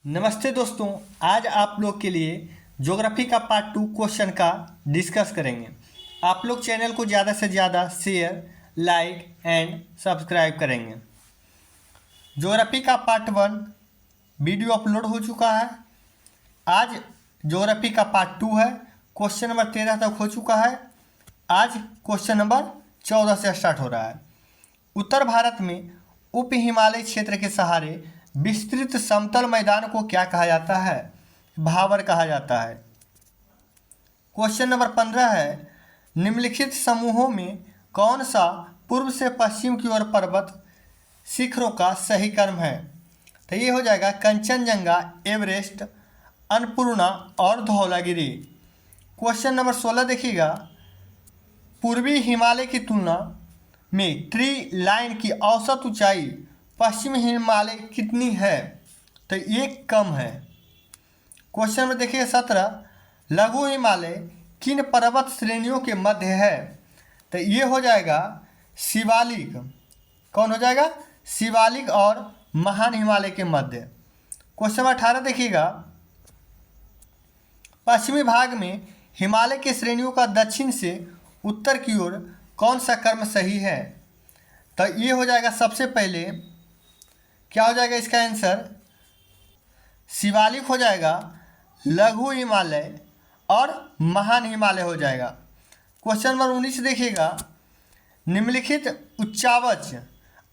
नमस्ते दोस्तों। आज आप लोग के लिए ज्योग्राफी का पार्ट 2 क्वेश्चन का डिस्कस करेंगे। आप लोग चैनल को ज़्यादा से ज़्यादा शेयर, लाइक एंड सब्सक्राइब करेंगे। ज्योग्राफी का पार्ट 1 वीडियो अपलोड हो चुका है। आज ज्योग्राफी का पार्ट 2 है। क्वेश्चन नंबर 13 तक हो चुका है। आज क्वेश्चन नंबर 14 से स्टार्ट हो रहा है। उत्तर भारत में उप हिमालय क्षेत्र के सहारे विस्तृत समतल मैदान को क्या कहा जाता है? भावर कहा जाता है। क्वेश्चन नंबर 15 है, निम्नलिखित समूहों में कौन सा पूर्व से पश्चिम की ओर पर्वत शिखरों का सही क्रम है? तो ये हो जाएगा कंचनजंगा, एवरेस्ट, अन्नपूर्णा और धौलागिरी। क्वेश्चन नंबर 16 देखिएगा, पूर्वी हिमालय की तुलना में ट्री लाइन की औसत ऊंचाई पश्चिमी हिमालय कितनी है? तो ये कम है। क्वेश्चन नंबर देखिए 17, लघु हिमालय किन पर्वत श्रेणियों के मध्य है? तो ये हो जाएगा शिवालिक। कौन हो जाएगा? शिवालिक और महान हिमालय के मध्य। क्वेश्चन नंबर 18 देखिएगा, पश्चिमी भाग में हिमालय के श्रेणियों का दक्षिण से उत्तर की ओर कौन सा क्रम सही है? तो ये हो जाएगा सबसे पहले क्या हो जाएगा इसका आंसर? शिवालिक हो जाएगा, लघु हिमालय और महान हिमालय हो जाएगा। क्वेश्चन नंबर 19 देखिएगा, निम्नलिखित उच्चावच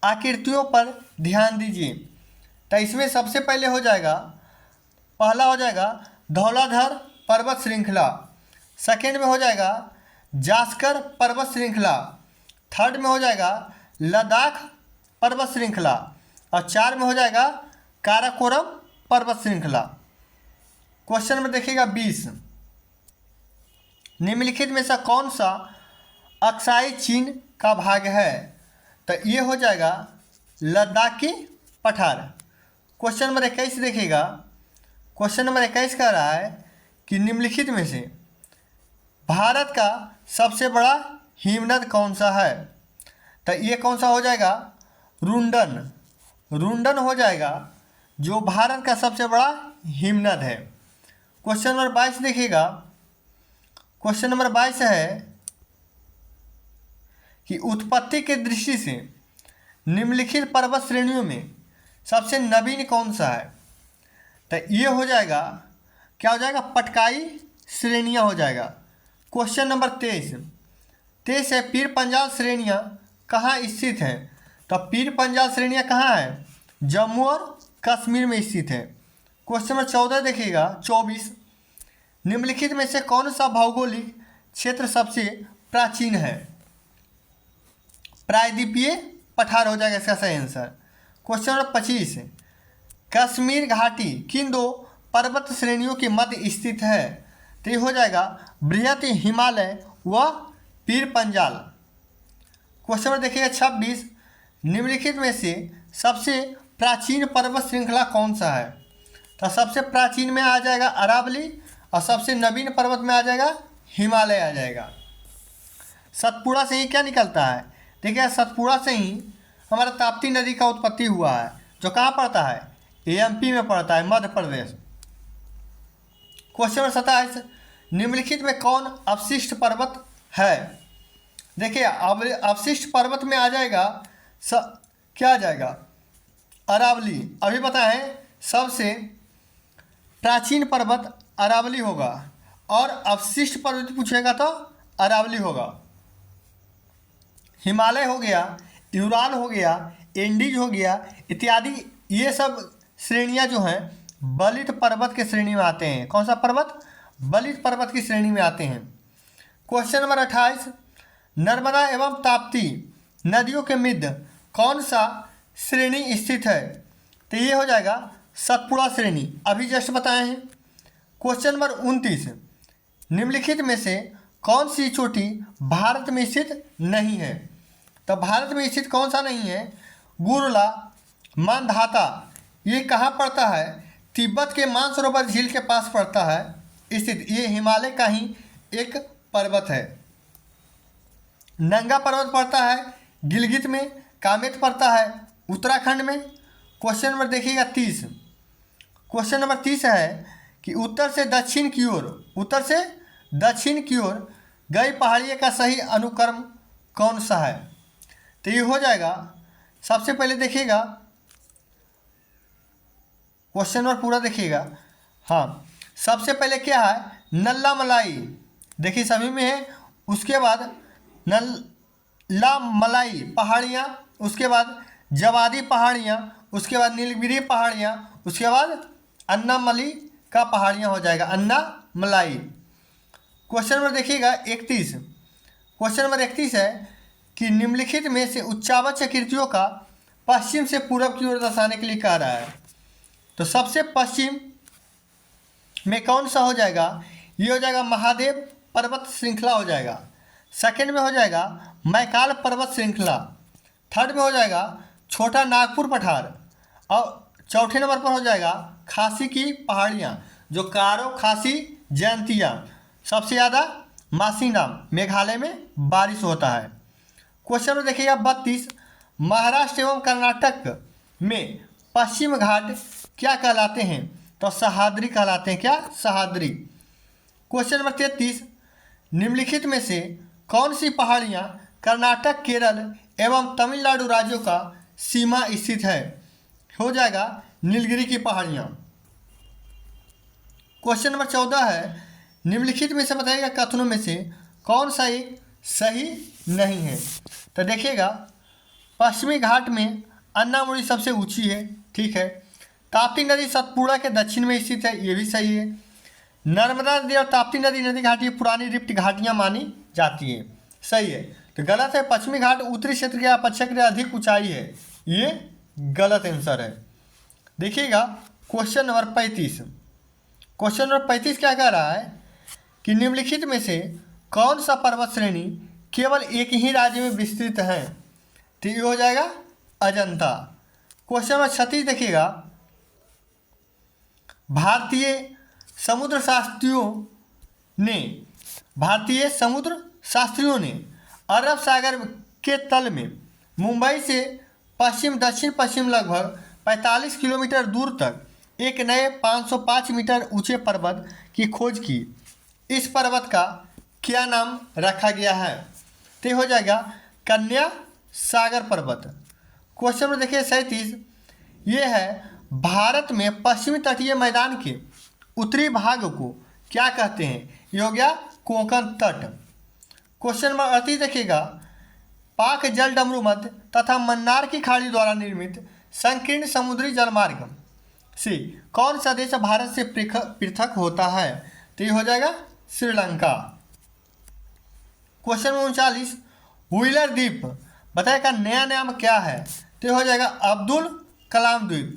आकृतियों पर ध्यान दीजिए। तो इसमें सबसे पहले हो जाएगा, पहला हो जाएगा धौलाधर पर्वत श्रृंखला, सेकेंड में हो जाएगा जास्कर पर्वत श्रृंखला, थर्ड में हो जाएगा लद्दाख पर्वत श्रृंखला और 4 में हो जाएगा काराकोरम पर्वत श्रृंखला। क्वेश्चन नंबर देखिएगा 20, निम्नलिखित में से कौन सा अक्साई चीन का भाग है? तो ये हो जाएगा लद्दाखी पठार। क्वेश्चन नंबर 21 देखिएगा, क्वेश्चन नंबर 21 कह रहा है कि निम्नलिखित में से भारत का सबसे बड़ा हिमनद कौन सा है? तो ये कौन सा हो जाएगा? रुंडन। रुंडन हो जाएगा जो भारत का सबसे बड़ा हिमनद है। क्वेश्चन नंबर 22 देखिएगा, क्वेश्चन नंबर 22 है कि उत्पत्ति की दृष्टि से निम्नलिखित पर्वत श्रेणियों में सबसे नवीन कौन सा है? तो ये हो जाएगा, क्या हो जाएगा? पटकाई श्रेणियाँ हो जाएगा। क्वेश्चन नंबर 23 है, पीर पंजाल श्रेणियाँ कहाँ स्थित हैं? तो पीर पंजाल श्रेणियाँ कहाँ है? जम्मू और कश्मीर में स्थित है। क्वेश्चन नंबर 14 देखिएगा, 24, निम्नलिखित में से कौन सा भौगोलिक क्षेत्र सबसे प्राचीन है? प्रायद्वीपीय पठार हो जाएगा इसका सही आंसर। क्वेश्चन नंबर 25, कश्मीर घाटी किन दो पर्वत श्रेणियों के मध्य स्थित है? तो ये हो जाएगा बृहत हिमालय व पीर पंजाल। क्वेश्चन नंबर देखिएगा 26, निम्नलिखित में से सबसे प्राचीन पर्वत श्रृंखला कौन सा है? तो सबसे प्राचीन में आ जाएगा अरावली और सबसे नवीन पर्वत में आ जाएगा हिमालय आ जाएगा। सतपुड़ा से ही क्या निकलता है? देखिए सतपुड़ा से ही हमारा ताप्ती नदी का उत्पत्ति हुआ है, जो कहाँ पड़ता है? एमपी में पड़ता है, मध्य प्रदेश। क्वेश्चन नंबर 27, निम्नलिखित में कौन अवशिष्ट पर्वत है? देखिए अब अवशिष्ट पर्वत में आ जाएगा क्या आ जाएगा? अरावली। अभी बताएं सबसे प्राचीन पर्वत अरावली होगा और अवशिष्ट पर्वत पूछेगा तो अरावली होगा। हिमालय हो गया, यूराल हो गया, एंडीज हो गया इत्यादि, ये सब श्रेणियां जो हैं बलित पर्वत के श्रेणी में आते हैं। कौन सा पर्वत? बलित पर्वत की श्रेणी में आते हैं। क्वेश्चन नंबर 28, नर्मदा एवं ताप्ती नदियों के मध्य कौन सा श्रेणी स्थित है? तो ये हो जाएगा सतपुड़ा श्रेणी, अभी जस्ट बताए हैं। क्वेश्चन नंबर 29, निम्नलिखित में से कौन सी चोटी भारत में स्थित नहीं है? तो भारत में स्थित कौन सा नहीं है? गुरला मानधाता, ये कहाँ पड़ता है? तिब्बत के मानसरोवर झील के पास पड़ता है स्थित। ये हिमालय का ही एक पर्वत है। नंगा पर्वत पड़ता है गिलगित में, कामेत पड़ता है उत्तराखंड में। क्वेश्चन नंबर देखिएगा 30, क्वेश्चन नंबर 30 है कि उत्तर से दक्षिण की ओर गई पहाड़ियों का सही अनुक्रम कौन सा है? तो ये हो जाएगा, सबसे पहले देखिएगा क्वेश्चन नंबर पूरा देखिएगा। हाँ, सबसे पहले क्या है, नल्ला मलाई, देखिए सभी में है। उसके बाद नल्ला मलाई पहाड़ियाँ, उसके बाद जवादी पहाड़ियाँ, उसके बाद नीलगिरी पहाड़ियाँ, उसके बाद अन्नामली का पहाड़ियाँ हो जाएगा, अन्नामलाई। क्वेश्चन नंबर देखिएगा 31। क्वेश्चन नंबर 31 है कि निम्नलिखित में से उच्चावच आकृतियों का पश्चिम से पूर्व की ओर दर्शाने के लिए कह रहा है। तो सबसे पश्चिम में कौन सा हो जाएगा? ये हो जाएगा महादेव पर्वत श्रृंखला हो जाएगा। सेकंड में हो जाएगा मैकाल पर्वत श्रृंखला। थर्ड में हो जाएगा छोटा नागपुर पठार। और चौथे नंबर पर हो जाएगा खासी की पहाड़ियाँ, जो कारो खासी जयंतिया। सबसे ज़्यादा मासिंगनाम मेघालय में बारिश होता है। क्वेश्चन में देखिएगा 32, महाराष्ट्र एवं कर्नाटक में पश्चिम घाट क्या कहलाते हैं? तो सह्याद्री कहलाते हैं। क्या? सह्याद्री। क्वेश्चन नंबर 33, निम्नलिखित में से कौन सी पहाड़ियाँ कर्नाटक, केरल एवं तमिलनाडु राज्यों का सीमा स्थित है? हो जाएगा नीलगिरी की पहाड़ियाँ। क्वेश्चन नंबर 14 है, निम्नलिखित में से बताइएगा कथनों में से कौन सा एक सही नहीं है? तो देखिएगा, पश्चिमी घाट में अन्नामुड़ी सबसे ऊंची है, ठीक है। ताप्ती नदी सतपुड़ा के दक्षिण में स्थित है, ये भी सही है। नर्मदा नदी और ताप्ती नदी घाटी पुरानी रिफ्ट घाटियाँ मानी जाती है, सही है। तो गलत है, पश्चिमी घाट उत्तरी क्षेत्र के अपेक्षाकृत अधिक ऊंचाई है, ये गलत आंसर है। देखिएगा क्वेश्चन नंबर 35। क्वेश्चन नंबर 35 क्या कह रहा है कि निम्नलिखित में से कौन सा पर्वत श्रेणी केवल एक ही राज्य में विस्तृत है? तो ये हो जाएगा अजंता। क्वेश्चन नंबर 36 देखिएगा, भारतीय समुद्र शास्त्रियों ने अरब सागर के तल में मुंबई से पश्चिम दक्षिण पश्चिम लगभग 45 किलोमीटर दूर तक एक नए 505 मीटर ऊंचे पर्वत की खोज की। इस पर्वत का क्या नाम रखा गया है? तो हो जाएगा कन्या सागर पर्वत। क्वेश्चन में देखिए 37, ये है भारत में पश्चिमी तटीय मैदान के उत्तरी भाग को क्या कहते हैं? ये हो गया कोंकण तट। क्वेश्चन नंबर 38 देखिएगा, पाक जल डमरू मध्य तथा मन्नार की खाड़ी द्वारा निर्मित संकीर्ण समुद्री जलमार्ग से कौन सा देश भारत से पृथक होता है? तो ये हो जाएगा श्रीलंका। क्वेश्चन नंबर 39, व्हीलर द्वीप बताएगा नया नाम क्या है? तो ये हो जाएगा अब्दुल कलाम द्वीप।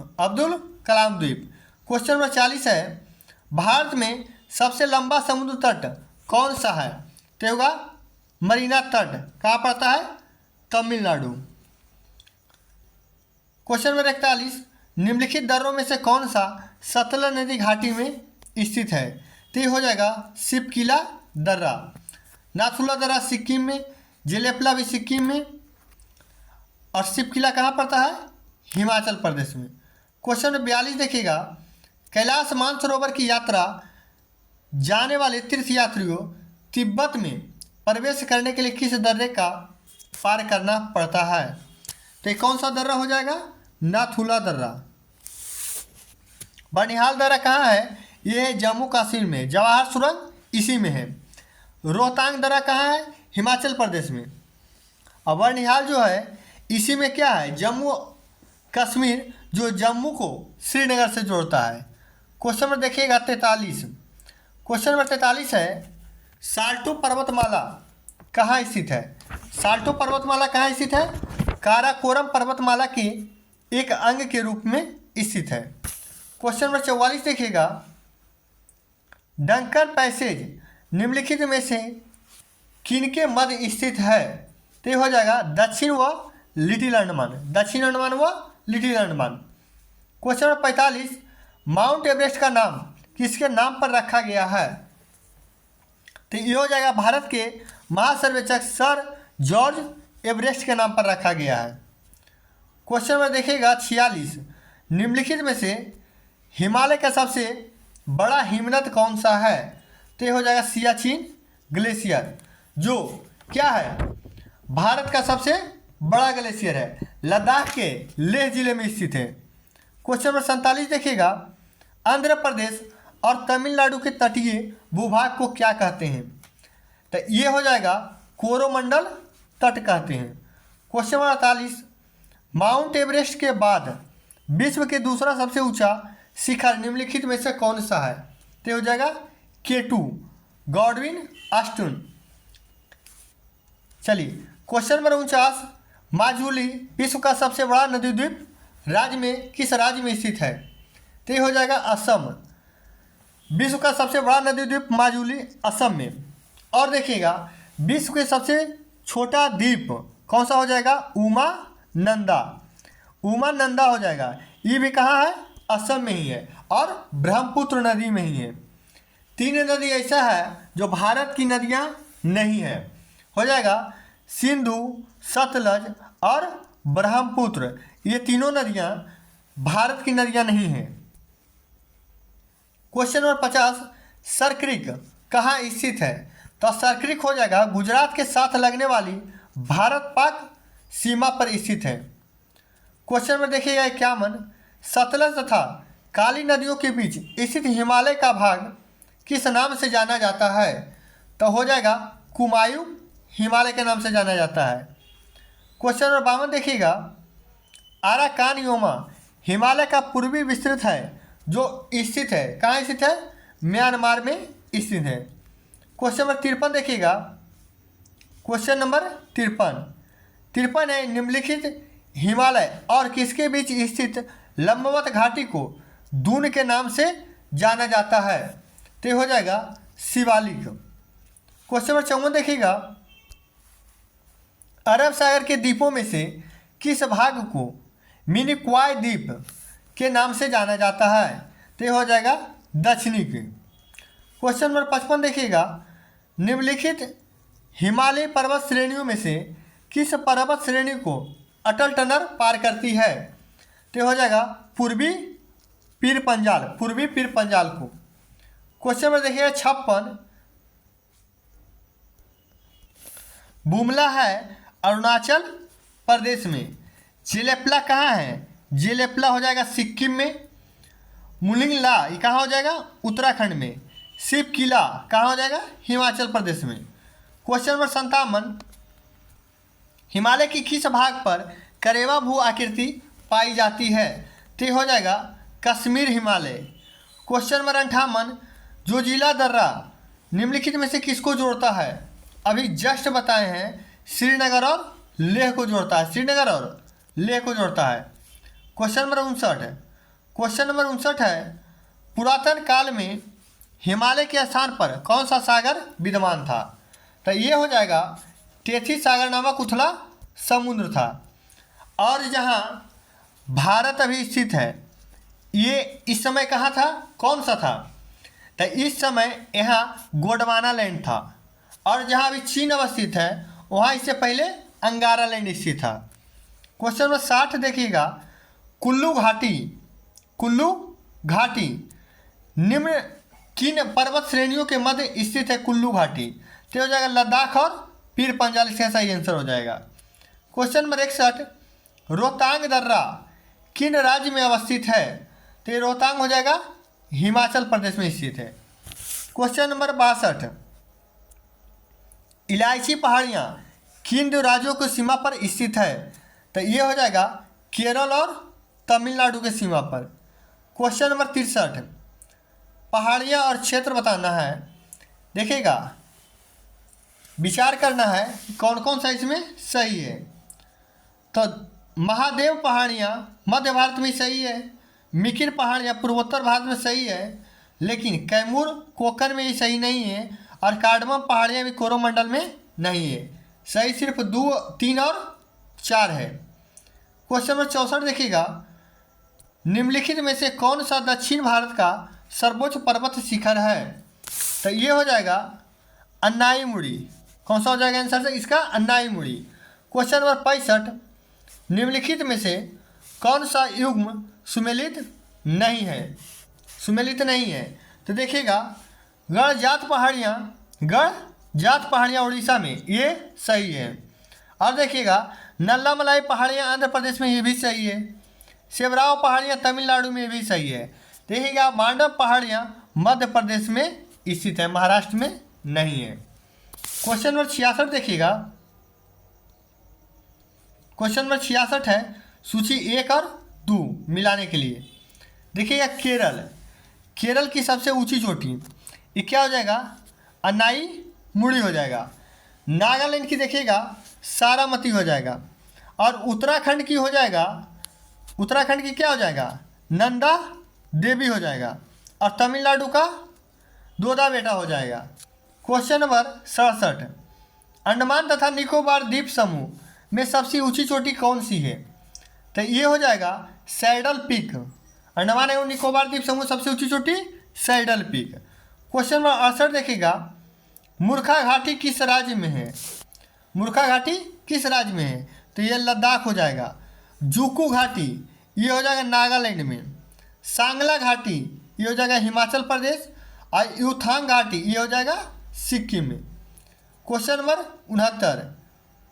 क्वेश्चन नंबर 40 है, भारत में सबसे लंबा समुद्र तट कौन सा है? तो होगा मरीना तट। कहाँ पड़ता है? तमिलनाडु। क्वेश्चन नंबर 41, निम्नलिखित दर्रों में से कौन सा सतलज नदी घाटी में स्थित है? तो ये हो जाएगा शिपकिला दर्रा। नाथुला दर्रा सिक्किम में, जेलेपला भी सिक्किम में, और शिपकिला कहाँ पड़ता है? हिमाचल प्रदेश में। क्वेश्चन नंबर 42 देखिएगा, कैलाश मानसरोवर की यात्रा जाने वाले तीर्थयात्रियों तिब्बत में प्रवेश करने के लिए किस दर्रे का पार करना पड़ता है? तो ये कौन सा दर्रा हो जाएगा? नाथुला दर्रा। बनिहाल दर्रा कहाँ है? ये है जम्मू कश्मीर में, जवाहर सुरंग इसी में है। रोहतांग दर्रा कहाँ है? हिमाचल प्रदेश में। और बनिहाल जो है इसी में क्या है? जम्मू कश्मीर, जो जम्मू को श्रीनगर से जोड़ता है। क्वेश्चन नंबर देखिएगा 43। क्वेश्चन नंबर 43 है, साल्टो पर्वतमाला कहाँ स्थित है? साल्टो पर्वतमाला कहाँ स्थित है? काराकोरम पर्वतमाला के एक अंग के रूप में स्थित है। क्वेश्चन नंबर 44 देखिएगा, डंकर पैसेज निम्नलिखित में से किनके मध्य स्थित है? तो ये हो जाएगा दक्षिण व लिटिल अंडमान व little Andaman. Question number 45, mount Everest का नाम किसके नाम पर रखा गया है? तो ये हो जाएगा भारत के महासर्वेक्षक सर जॉर्ज एवरेस्ट के नाम पर रखा गया है। क्वेश्चन नंबर देखिएगा 46, निम्नलिखित में से हिमालय का सबसे बड़ा हिमनद कौन सा है? तो ये हो जाएगा सियाचिन ग्लेशियर, जो क्या है, भारत का सबसे बड़ा ग्लेशियर है, लद्दाख के लेह जिले में स्थित है। क्वेश्चन नंबर 47 देखिएगा, आंध्र प्रदेश और तमिलनाडु के तटीय भूभाग को क्या कहते हैं? तो ये हो जाएगा कोरोमंडल तट कहते हैं। क्वेश्चन नंबर 48, माउंट एवरेस्ट के बाद विश्व के दूसरा सबसे ऊंचा शिखर निम्नलिखित में से कौन सा है? तो हो जाएगा K2 गॉडविन आस्टन। चलिए क्वेश्चन नंबर 49, माजुली विश्व का सबसे बड़ा नदी द्वीप राज्य में किस राज्य में स्थित है? तो ये हो जाएगा असम। विश्व का सबसे बड़ा नदी द्वीप माजुली असम में। और देखिएगा विश्व के सबसे छोटा द्वीप कौन सा हो जाएगा? उमानंदा। उमानंदा हो जाएगा। ये भी कहाँ है? असम में ही है और ब्रह्मपुत्र नदी में ही है। 3 नदी ऐसा है जो भारत की नदियाँ नहीं है, हो जाएगा सिंधु, सतलज और ब्रह्मपुत्र। ये तीनों नदियाँ भारत की नदियाँ नहीं हैं। क्वेश्चन नंबर 50, सरक्रिक कहाँ स्थित है? तो सरक्रिक हो जाएगा गुजरात के साथ लगने वाली भारत पाक सीमा पर स्थित है। क्वेश्चन में देखिएगा 51, सतलज तथा काली नदियों के बीच स्थित हिमालय का भाग किस नाम से जाना जाता है? तो हो जाएगा कुमायूं हिमालय के नाम से जाना जाता है। क्वेश्चन नंबर 52 देखिएगा, अराकानयोमा हिमालय का पूर्वी विस्तृत है जो स्थित है, कहाँ स्थित है? म्यांमार में स्थित है। क्वेश्चन नंबर 53 देखिएगा, क्वेश्चन नंबर 53 है, निम्नलिखित हिमालय और किसके बीच स्थित लंबवत घाटी को दून के नाम से जाना जाता है? तो ये हो जाएगा शिवालिक। क्वेश्चन नंबर 54 देखिएगा, अरब सागर के द्वीपों में से किस भाग को मिनिकॉय द्वीप के नाम से जाना जाता है? तो ये हो जाएगा दक्षिणी के। क्वेश्चन नंबर 55 देखिएगा, निम्नलिखित हिमालय पर्वत श्रेणियों में से किस पर्वत श्रेणी को अटल टनल पार करती है? तो हो जाएगा पूर्वी पीर पंजाल को। क्वेश्चन नंबर देखिएगा 56, बुमला है अरुणाचल प्रदेश में, जेलेपला कहाँ है? जेलेपला हो जाएगा सिक्किम में। मुलिंगला ये कहाँ हो जाएगा? उत्तराखंड में। शिव किला कहाँ हो जाएगा? हिमाचल प्रदेश में। क्वेश्चन नंबर 57, हिमालय की किस भाग पर करेवा भू आकृति पाई जाती है? तो हो जाएगा कश्मीर हिमालय। क्वेश्चन नंबर 58, जोजिला दर्रा निम्नलिखित में से किसको जोड़ता है? अभी जस्ट बताए हैं, श्रीनगर और लेह को जोड़ता है, श्रीनगर और लेह को जोड़ता है। क्वेश्चन नंबर 59 है, पुरातन काल में हिमालय के स्थान पर कौन सा सागर विद्यमान था? तो ये हो जाएगा टेथी सागर नामक उथला समुद्र था। और जहाँ भारत अभी स्थित है ये इस समय कहाँ था? कौन सा था? तो इस समय यहाँ गोंडवाना लैंड था। और जहाँ अभी चीन अवस्थित है वहाँ इससे पहले अंगारा लैंड स्थित था। क्वेश्चन नंबर 60 देखिएगा, कुल्लू घाटी निम्न किन पर्वत श्रेणियों के मध्य स्थित है? कुल्लू घाटी तो हो जाएगा लद्दाख और पीर पंजाल, इसका सही आंसर हो जाएगा। क्वेश्चन नंबर 61, रोहतांग दर्रा किन राज्य में अवस्थित है? तो ये रोहतांग हो जाएगा हिमाचल प्रदेश में स्थित है। क्वेश्चन नंबर 62, इलायची पहाड़ियाँ किन 2 राज्यों की सीमा पर स्थित है? तो ये हो जाएगा केरल और तमिलनाडु के सीमा पर। क्वेश्चन नंबर 63, पहाड़ियाँ और क्षेत्र बताना है। देखिएगा विचार करना है कि कौन कौन सा इसमें सही है। तो महादेव पहाड़ियाँ मध्य भारत में सही है, मिकिर पहाड़ियाँ पूर्वोत्तर भारत में सही है, लेकिन कैमूर कोकण में ये सही नहीं है, और कार्डमम पहाड़ियाँ भी कोरोमंडल में नहीं है। सही सिर्फ 2, 3 और 4 है। क्वेश्चन नंबर 64 देखिएगा, निम्नलिखित में से कौन सा दक्षिण भारत का सर्वोच्च पर्वत शिखर है? तो ये हो जाएगा अन्नाईमुड़ी। कौन सा हो जाएगा आंसर से इसका? अन्नाईमुड़ी। क्वेश्चन नंबर 65, निम्नलिखित में से कौन सा युग्म सुमेलित नहीं है? सुमेलित नहीं है। तो देखिएगा गणजात पहाड़ियाँ उड़ीसा में, ये सही है। और देखिएगा नल्ला मलाई पहाड़ियाँ आंध्र प्रदेश में, ये भी सही है। सेवराव पहाड़ियाँ तमिलनाडु में, भी सही है। देखिएगा मांडव पहाड़ियाँ मध्य प्रदेश में स्थित है, महाराष्ट्र में नहीं है। क्वेश्चन नंबर 66 देखिएगा, क्वेश्चन नंबर 66 है सूची 1 और 2 मिलाने के लिए। देखिएगा केरल की सबसे ऊंची चोटी, ये क्या हो जाएगा, अनाई मुड़ी हो जाएगा। नागालैंड की देखिएगा सारामती हो जाएगा। और उत्तराखंड की हो जाएगा, उत्तराखंड की क्या हो जाएगा, नंदा देवी हो जाएगा। और तमिलनाडु का दोदा बेटा हो जाएगा। क्वेश्चन नंबर 67, अंडमान तथा निकोबार द्वीप समूह में सबसे ऊंची चोटी कौन सी है। तो ये हो जाएगा सैडल पीक। अंडमान एवं निकोबार द्वीप समूह सबसे ऊंची चोटी सैडल पीक। क्वेश्चन नंबर 68 देखिएगा, मूर्खा घाटी किस राज्य में है। मूर्खा घाटी किस राज्य में है, तो ये लद्दाख हो जाएगा। जुकू घाटी ये हो जाएगा नागालैंड में। सांगला घाटी ये हो जाएगा हिमाचल प्रदेश। और यूथांग घाटी ये हो जाएगा सिक्किम में। क्वेश्चन नंबर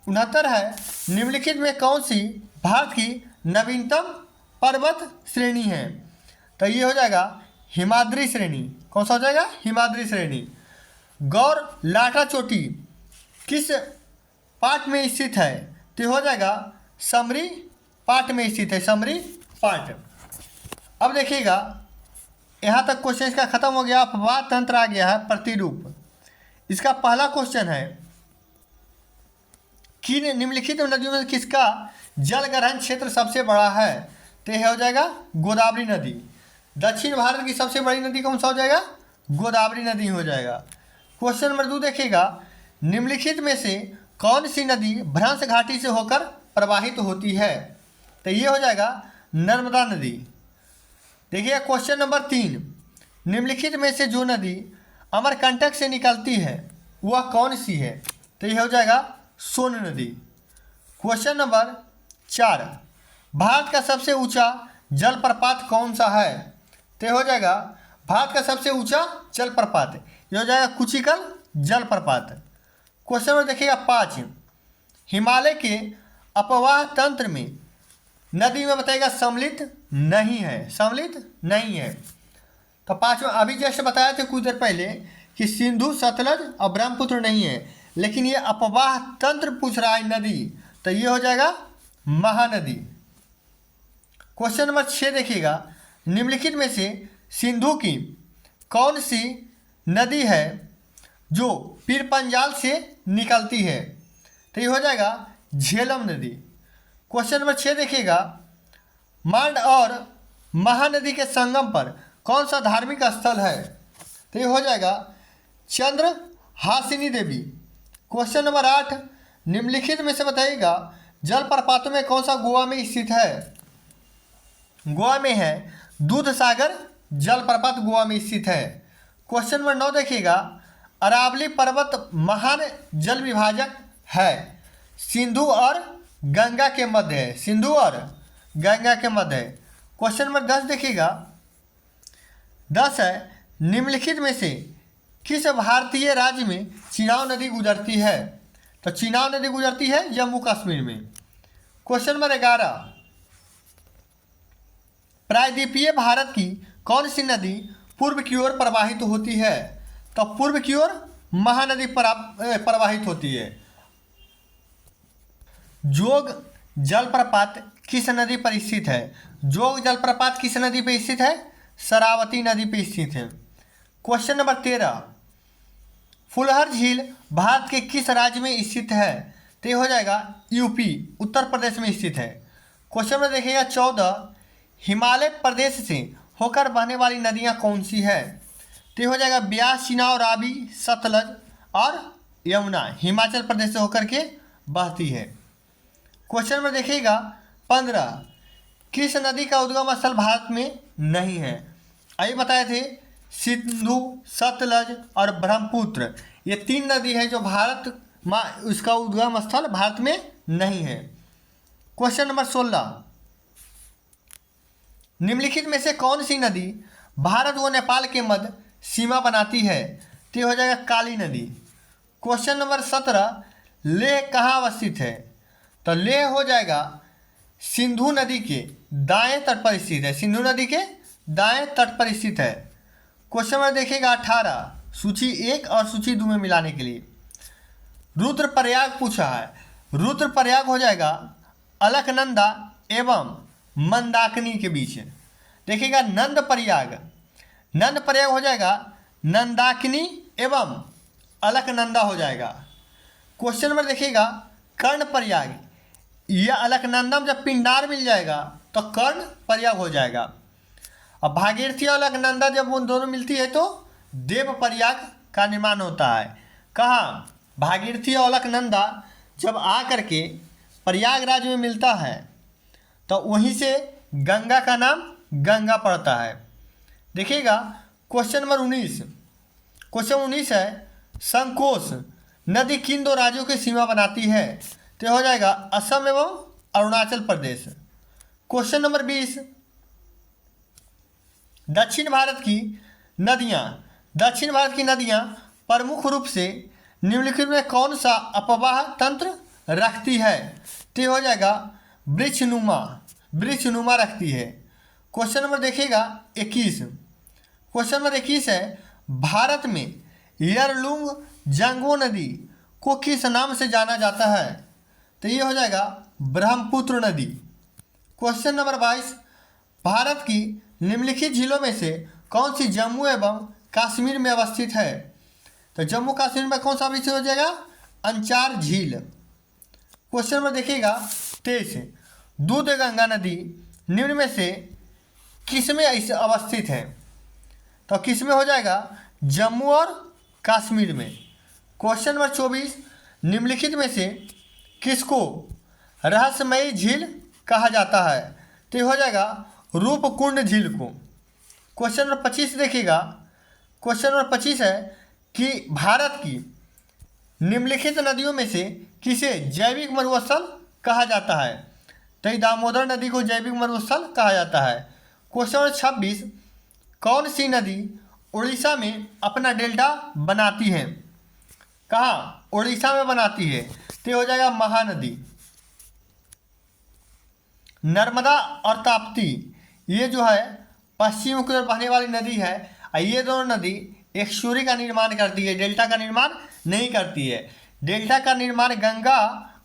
69 है, निम्नलिखित में कौन सी भारत की नवीनतम पर्वत श्रेणी है। तो ये हो जाएगा हिमाद्री श्रेणी। कौन सा हो जाएगा, हिमाद्री श्रेणी। गौर लाटा चोटी किस पाट में स्थित है, तो हो जाएगा समरी पाट में स्थित है, समरी पाट। अब देखिएगा यहाँ तक क्वेश्चन इसका खत्म हो गया। अपवाद तंत्र आ गया है, प्रतिरूप। इसका पहला क्वेश्चन है कि निम्नलिखित नदियों में किसका जल ग्रहण क्षेत्र सबसे बड़ा है। तो यह हो जाएगा गोदावरी नदी। दक्षिण भारत की सबसे बड़ी नदी कौन सा हो जाएगा, गोदावरी नदी हो जाएगा। क्वेश्चन नंबर 2 देखिएगा, निम्नलिखित में से कौन सी नदी भ्रंश घाटी से होकर प्रवाहित होती है। तो ये हो जाएगा नर्मदा नदी। देखिए क्वेश्चन नंबर 3, निम्नलिखित में से जो नदी अमरकंटक से निकलती है वह कौन सी है। तो यह हो जाएगा सोन नदी। क्वेश्चन नंबर 4, भारत का सबसे ऊंचा जलप्रपात कौन सा है। तो यह हो जाएगा भारत का सबसे ऊंचा जलप्रपात, यह हो जाएगा कुचिकल जलप्रपात। क्वेश्चन नंबर देखिएगा 5, हिमालय के अपवाह तंत्र में नदी में बताएगा सम्मिलित नहीं है, सम्मिलित नहीं है। तो 5वां अभी जैसे बताया थे कुछ देर पहले कि सिंधु, सतलज और ब्रह्मपुत्र नहीं है, लेकिन ये अपवाह तंत्र पूछ रहा है नदी, तो ये हो जाएगा महानदी। क्वेश्चन नंबर 6 देखिएगा, निम्नलिखित में से सिंधु की कौन सी नदी है जो पीरपंजाल से निकलती है। तो ये हो जाएगा झेलम नदी। क्वेश्चन नंबर 6 देखिएगा, मांड और महानदी के संगम पर कौन सा धार्मिक स्थल है। तो ये हो जाएगा चंद्रहासिनी देवी। क्वेश्चन नंबर 8, निम्नलिखित में से बताइएगा जलप्रपातों में कौन सा गोवा में स्थित है। गोवा में है दूध सागर जलप्रपात, गोवा में स्थित है। क्वेश्चन नंबर 9 देखिएगा, अरावली पर्वत महान जल विभाजक है, सिंधु और गंगा के मध्य है, सिंधु और गंगा के मध्य है। क्वेश्चन नंबर 10 देखिएगा, 10 है, निम्नलिखित में से किस भारतीय राज्य में चिनाब नदी गुजरती है। तो चिनाब नदी गुजरती है जम्मू कश्मीर में। क्वेश्चन नंबर 11, प्रायद्वीपीय भारत की कौन सी नदी पूर्व की ओर प्रवाहित होती है। तो पूर्व की ओर महानदी प्रवाहित होती है। जोग जलप्रपात किस नदी पर स्थित है। जोग जलप्रपात किस नदी पर स्थित है, शरावती नदी पर स्थित है। क्वेश्चन नंबर 13, फुलहर झील भारत के किस राज्य में स्थित है। तो ये हो जाएगा यूपी, उत्तर प्रदेश में स्थित है। क्वेश्चन में देखिएगा 14, हिमालय प्रदेश से होकर बहने वाली नदियाँ कौन सी है। तो ये हो जाएगा ब्यास, चिनाब, रावी, सतलज और यमुना, हिमाचल प्रदेश से होकर के बहती है। क्वेश्चन में देखिएगा 15, किस नदी का उद्गम स्थल भारत में नहीं है। अभी बताए थे सिंधु, सतलज और ब्रह्मपुत्र, ये 3 नदी है जो भारत में उसका उद्गम स्थल भारत में नहीं है। क्वेश्चन नंबर 16, निम्नलिखित में से कौन सी नदी भारत व नेपाल के मध्य सीमा बनाती है, तो ये हो जाएगा काली नदी। क्वेश्चन नंबर 17, लेह कहाँ अवस्थित है? तो लेह हो जाएगा सिंधु नदी के दाएं तट पर स्थित है, सिंधु नदी के दाएं तट पर स्थित है। क्वेश्चन नंबर देखिएगा 18, सूची 1 और सूची 2 में मिलाने के लिए। रुद्रप्रयाग पूछा है, रुद्रप्रयाग हो जाएगा अलकनंदा एवं मंदाकिनी के बीच। देखिएगा नंदप्रयाग, नंदप्रयाग हो जाएगा नंदाकिनी एवं अलकनंदा हो जाएगा। क्वेश्चन नंबर देखिएगा कर्णप्रयाग, यह अलकनंदा में जब पिंडार मिल जाएगा तो कर्णप्रयाग हो जाएगा। अब भागीरथी और अलकनंदा जब उन दोनों मिलती है तो देवप्रयाग का निर्माण होता है। कहाँ? भागीरथी और अलकनंदा जब आ करके प्रयागराज में मिलता है तो वहीं से गंगा का नाम गंगा पड़ता है। देखिएगा क्वेश्चन नंबर 19, क्वेश्चन 19 है संकोश नदी किन दो राज्यों की सीमा बनाती है? तो हो जाएगा असम एवं अरुणाचल प्रदेश। क्वेश्चन नंबर 20, दक्षिण भारत की नदियाँ, दक्षिण भारत की नदियाँ प्रमुख रूप से निम्नलिखित में कौन सा अपवाह तंत्र रखती है? तो हो जाएगा वृक्षनुमा, वृक्षनुमा रखती है। क्वेश्चन नंबर देखिएगा 21, क्वेश्चन नंबर 21 है भारत में यरलुंग जंगो नदी को किस नाम से जाना जाता है? तो ये हो जाएगा ब्रह्मपुत्र नदी। क्वेश्चन नंबर 22, भारत की निम्नलिखित झीलों में से कौन सी जम्मू एवं कश्मीर में अवस्थित है? तो जम्मू कश्मीर में कौन सा अवस्थित हो जाएगा? अंचार झील। क्वेश्चन नंबर देखिएगा 23, दूधगंगा नदी निम्न में से किसमें अवस्थित है? तो किसमें हो जाएगा? जम्मू और कश्मीर में। क्वेश्चन नंबर 24, निम्नलिखित में से किसको रहस्यमयी झील कहा जाता है? तो ये हो जाएगा रूपकुंड झील को। क्वेश्चन नंबर 25 देखिएगा, क्वेश्चन नंबर 25 है कि भारत की निम्नलिखित नदियों में से किसे जैविक मरुस्थल कहा जाता है? तो ये दामोदर नदी को जैविक मरुस्थल कहा जाता है। क्वेश्चन नंबर 26, कौन सी नदी उड़ीसा में अपना डेल्टा बनाती है? कहाँ? उड़ीसा में बनाती है, तो हो जाएगा महानदी। नर्मदा और ताप्ती ये जो है पश्चिम की ओर बहने वाली नदी है, और ये दोनों नदी एक सूर्य का निर्माण करती है, डेल्टा का निर्माण नहीं करती है। डेल्टा का निर्माण गंगा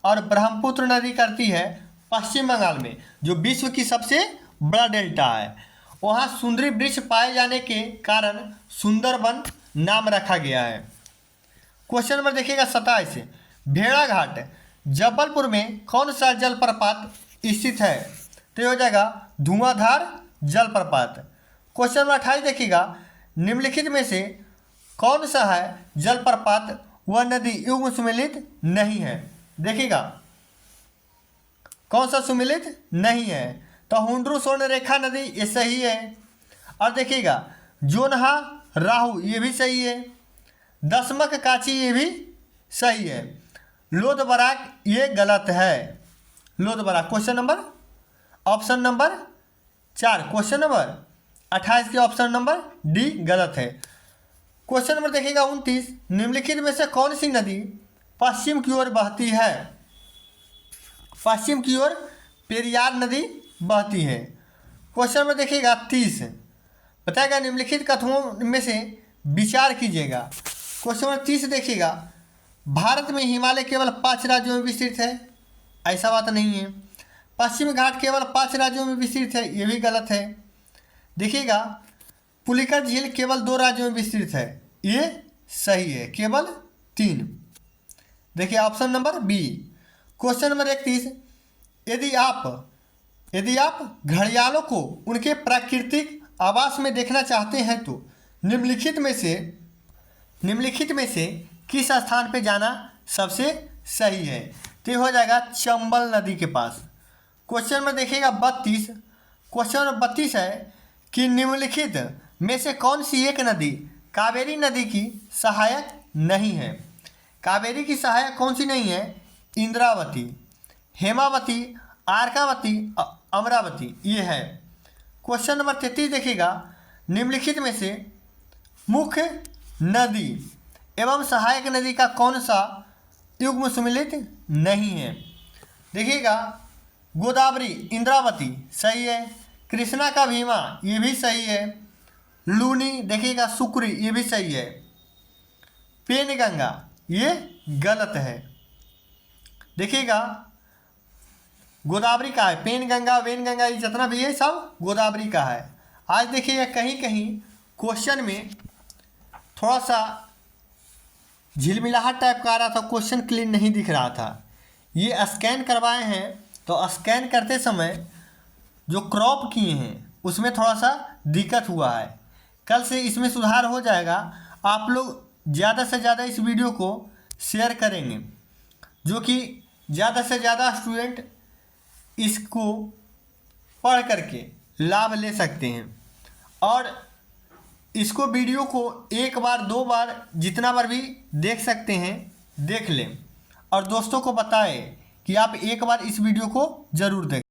और ब्रह्मपुत्र नदी करती है पश्चिम बंगाल में, जो विश्व की सबसे बड़ा डेल्टा है। वहाँ सुंदरी वृक्ष पाए जाने के कारण सुंदरबन नाम रखा गया है। क्वेश्चन नंबर देखिएगा 27, भेड़ाघाट जबलपुर में कौन सा जलप्रपात स्थित है? तो हो जाएगा धुआंधार जलप्रपात। क्वेश्चन नंबर 28 देखिएगा, निम्नलिखित में से कौन सा है जलप्रपात वह नदी युग्म सुमेलित नहीं है? देखिएगा कौन सा सुमेलित नहीं है? तो हुंड्रू स्वर्ण रेखा नदी ये सही है। और देखिएगा जोनहा राहु ये भी सही है। दसमक काची ये भी सही है। लोदबराक ये गलत है। लोदबराक question number option number 4, question number 28 के ऑप्शन नंबर डी गलत है। क्वेश्चन नंबर देखिएगा 29, निम्नलिखित में से कौन सी नदी पश्चिम की ओर बहती है? पश्चिम की ओर पेरियार नदी बहती है। क्वेश्चन नंबर देखिएगा 30, बताएगा निम्नलिखित कथनों में से विचार कीजिएगा। क्वेश्चन नंबर 30 देखिएगा, भारत में हिमालय केवल 5 राज्यों में विस्तृत है, ऐसा बात नहीं है। पश्चिम घाट केवल 5 राज्यों में विस्तृत है, ये भी गलत है। देखिएगा पुलिकट झील केवल 2 राज्यों में विस्तृत है, ये सही है, केवल 3। देखिए option number B. Question number 31, यदि आप घड़ियालों को उनके प्राकृतिक आवास में देखना चाहते हैं तो निम्नलिखित में से किस स्थान पे जाना सबसे सही है? तो हो जाएगा चंबल नदी के पास। क्वेश्चन नंबर देखिएगा 32, क्वेश्चन नंबर 32 है कि निम्नलिखित में से कौन सी एक नदी कावेरी नदी की सहायक नहीं है? कावेरी की सहायक कौन सी नहीं है? इंद्रावती, हेमावती, अर्कावती, अमरावती ये है। क्वेश्चन नंबर 33 देखिएगा, निम्नलिखित में से मुख्य नदी एवं सहायक नदी का कौन सा युग्म सुमेलित नहीं है? देखिएगा, गोदावरी, इंद्रावती सही है, कृष्णा का भीमा ये भी सही है, लूनी देखिएगा सुक्री ये भी सही है, पेनगंगा ये गलत है। देखिएगा, गोदावरी का है, पेनगंगा वेनगंगा ये जितना भी है सब गोदावरी का है। आज देखिएगा कहीं कहीं क्वेश्चन में थोड़ा सा झिलमिलाहट टाइप का आ रहा था, क्वेश्चन क्लीन नहीं दिख रहा था। ये स्कैन करवाए हैं तो स्कैन करते समय जो क्रॉप किए हैं उसमें थोड़ा सा दिक्कत हुआ है। कल से इसमें सुधार हो जाएगा। आप लोग ज़्यादा से ज़्यादा इस वीडियो को शेयर करेंगे, जो कि ज़्यादा से ज़्यादा स्टूडेंट इसको पढ़ करके लाभ ले सकते हैं। और इसको वीडियो को एक बार दो बार जितना बार भी देख सकते हैं देख लें, और दोस्तों को बताएं कि आप एक बार इस वीडियो को ज़रूर देखें।